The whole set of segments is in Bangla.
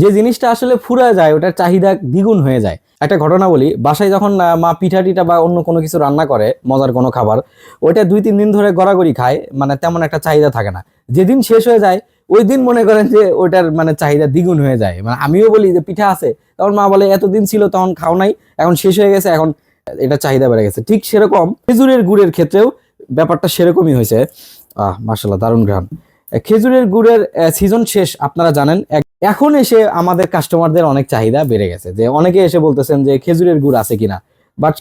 যে জিনিসটা আসলে ফুরা যায় ওটার চাহিদা দ্বিগুণ হয়ে যায়। একটা ঘটনা বলি, বাসায় যখন মা পিঠা টিঠা বা অন্য কোনো কিছু রান্না করে, মজার কোনো খাবার, ওইটা 2-3 দিন ধরে গড়াগড়ি খায়, মানে তেমন একটা চাহিদা থাকে না। যেদিন শেষ হয়ে যায় ওই দিন মনে করেন যে ওইটার মানে চাহিদা দ্বিগুণ হয়ে যায়। মানে আমিও বলি যে পিঠা আছে, তখন মা বলে এতদিন ছিল তখন খাও নাই, এখন শেষ হয়ে গেছে, এখন এটা চাহিদা বেড়ে গেছে। ঠিক সেরকম খেজুরের গুড়ের ক্ষেত্রেও ব্যাপারটা সেরকমই হয়েছে। মাশাআল্লাহ, দারুণ ঘ্রাণ। খেজুরের গুড়ের সিজন শেষ আপনারা জানেন। এখন এসে আমাদের কাস্টমারদের অনেক চাহিদা বেড়ে গেছে, যে অনেকে এসে বলতেছেন যে খেজুরের গুড় আছে কিনা। বাট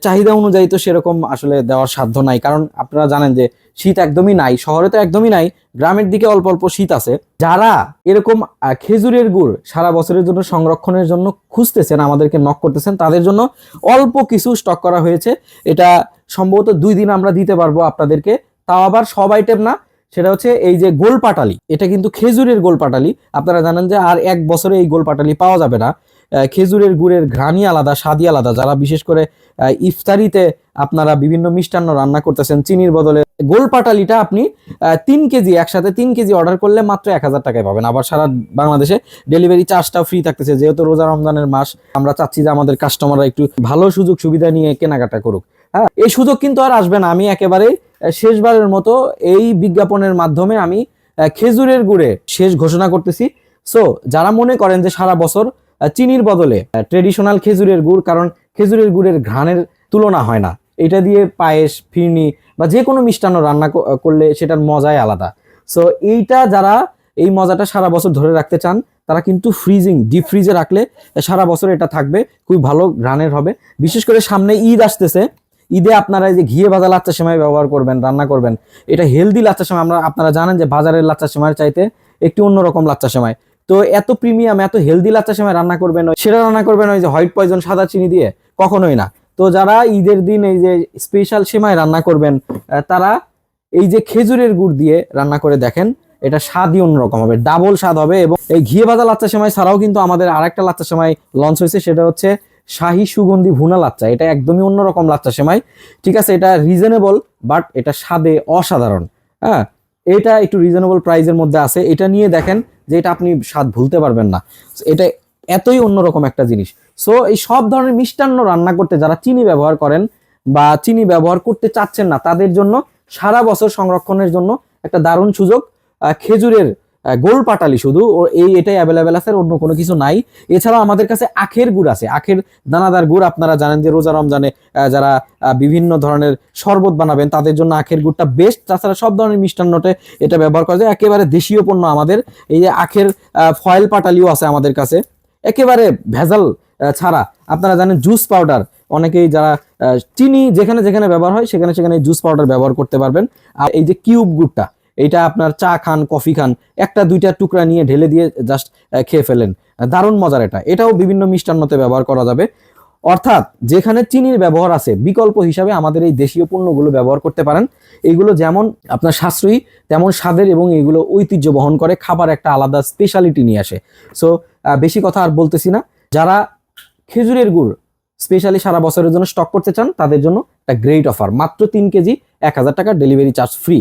চাহিদা অনুযায়ী তো সেরকম আসলে দেওয়ার সাধ্য নাই, কারণ আপনারা জানেন যে শীত একদমই নাই, শহরে তো একদমই নাই, গ্রামের দিকে অল্প অল্প শীত আছে। যারা এরকম খেজুরের গুড় সারা বছরের জন্য সংরক্ষণের জন্য খুঁজতেছেন, আমাদেরকে নক করতেছেন, তাদের জন্য অল্প কিছু স্টক করা হয়েছে। এটা সম্ভবত 2 দিন আমরা দিতে পারবো আপনাদেরকে, তাও আবার সব আইটেম না। সেটা হচ্ছে এই যে গোল পাটালি, এটা কিন্তু খেজুরের গোল পাটালি। আপনারা জানেন যে আর 1 বছরে এই গোল পাটালি পাওয়া যাবে না। খেজুরের গুড়ের ঘ্রাণই আলাদা, স্বাদই আলাদা। যারা বিশেষ করে ইফতারিতে আপনারা বিভিন্ন মিষ্টান্ন রান্না করতেছেন চিনির বদলে, গোল পাটালিটা আপনি 3 কেজি, একসাথে 3 কেজি অর্ডার করলে মাত্র 1000 টাকায় পাবেন। আবার সারা বাংলাদেশে ডেলিভারি চার্জটাও ফ্রি থাকতেছে। যেহেতু রোজা রমজানের মাস, আমরা চাচ্ছি যে আমাদের কাস্টমাররা একটু ভালো সুযোগ সুবিধা নিয়ে কেনাকাটা করুক। হ্যাঁ, এই সুযোগ কিন্তু আর আসবে না। আমি একেবারে শেষবারের মতো এই বিজ্ঞাপনের মাধ্যমে আমি খেজুরের গুড়ে শেষ ঘোষণা করতেছি। সো যারা মনে করেন যে সারা বছর চিনির বদলে ট্রেডিশনাল খেজুরের গুড়, কারণ খেজুরের গুড়ের ঘ্রাণের তুলনা হয় না, এটা দিয়ে পায়েস, ফিরনি বা যে কোনো মিষ্টান্ন রান্না করলে সেটার মজাই আলাদা। সো এইটা যারা এই মজাটা সারা বছর ধরে রাখতে চান, তারা কিন্তু ডিপ ফ্রিজে রাখলে সারা বছর এটা থাকবে, খুব ভালো ঘ্রাণের হবে। বিশেষ করে সামনে ঈদ আসতেছে, ঈদে আপনারা এই যে ঘিয়ে ভাজা লাচ্চা সেমাই ব্যবহার করবেন, রান্না করবেন, এটা হেলদি লাচ্চা সেমাই। আপনারা জানেন যে বাজারের লাচ্চা সেমাইয়ের চাইতে একটু অন্যরকম লাচ্চা সেমাই। তো এত প্রিমিয়াম, এত হেলদি লাচ্চা সেমাই রান্না করবেন, সেটা রান্না করবেন ওই যে হোয়াইট পয়জন সাদা চিনি দিয়ে? কখনোই না। তো যারা ঈদের দিন এই যে স্পেশাল সেমাই রান্না করবেন, তারা এই যে খেজুরের গুড় দিয়ে রান্না করে দেখেন, এটা স্বাদই অন্যরকম হবে, ডাবল স্বাদ হবে। এবং এই ঘিয়ে ভাজা লাচ্চা সেমাই ছাড়াও কিন্তু আমাদের আরেকটা লাচ্চা সেমাই লঞ্চ হয়েছে, সেটা হচ্ছে শাহী সুগন্ধি ভুনা লাচ্চা। এটা একদমই অন্যরকম লাচ্চা সেমাই। ঠিক আছে, এটা রিজনেবল, বাট এটা স্বাদে অসাধারণ। হ্যাঁ, এটা একটু রিজনেবল প্রাইসের মধ্যে আছে। এটা নিয়ে দেখেন যে এটা আপনি স্বাদ ভুলতে পারবেন না। এটা এতই অন্যরকম একটা জিনিস। সো এই সব ধরনের মিষ্টান্ন রান্না করতে যারা চিনি ব্যবহার করেন বা চিনি ব্যবহার করতে চাচ্ছেন না, তাদের জন্য সারা বছর সংরক্ষণের জন্য একটা দারুণ সুযোগ। খেজুরের গোল পাটালি শুধু এটাই অ্যাভেলেবেল আছে, অন্য কোনো কিছু নাই। এছাড়াও আমাদের কাছে আখের গুড় আছে, আখের দানাদার গুড়। আপনারা জানেন যে রোজা রমজানে যারা বিভিন্ন ধরনের শরবত বানাবেন, তাদের জন্য আখের গুড়টা বেস্ট। তাছাড়া সব ধরনের মিষ্টান্নতে এটা ব্যবহার করা যায়। একেবারে দেশীয় পণ্য আমাদের। এই যে আখের ফয়েল পাটালিও আছে আমাদের কাছে, একেবারে ভেজাল ছাড়া। আপনারা জানেন জুস পাউডার, অনেকেই যারা চিনি যেখানে যেখানে ব্যবহার হয় সেখানে সেখানে জুস পাউডার ব্যবহার করতে পারবেন। আর এই যে কিউব গুড়টা, এটা আপনার চা খান, কফি খান, 1-2টা টুকরা নিয়ে ঢেলে দিয়ে জাস্ট খেয়ে ফেলেন, দারুণ মজার। এটাও বিভিন্ন মিষ্টান্নতে ব্যবহার করা যাবে। অর্থাৎ যেখানে চিনির ব্যবহার আছে, বিকল্প হিসাবে আমাদের এই দেশীয় পণ্যগুলো ব্যবহার করতে পারেন। এইগুলো যেমন আপনার সাশ্রয়ী, তেমন স্বাদের, এবং এইগুলো ঐতিহ্য বহন করে, খাবার একটা আলাদা স্পেশালিটি নিয়ে আসে। সো বেশি কথা আর বলতেছি না। যারা খেজুরের গুড় স্পেশালি সারা বছরের জন্য স্টক করতে চান, তাদের জন্য একটা গ্রেট অফার। মাত্র 3 কেজি 1000 টাকা, ডেলিভারি চার্জ ফ্রি।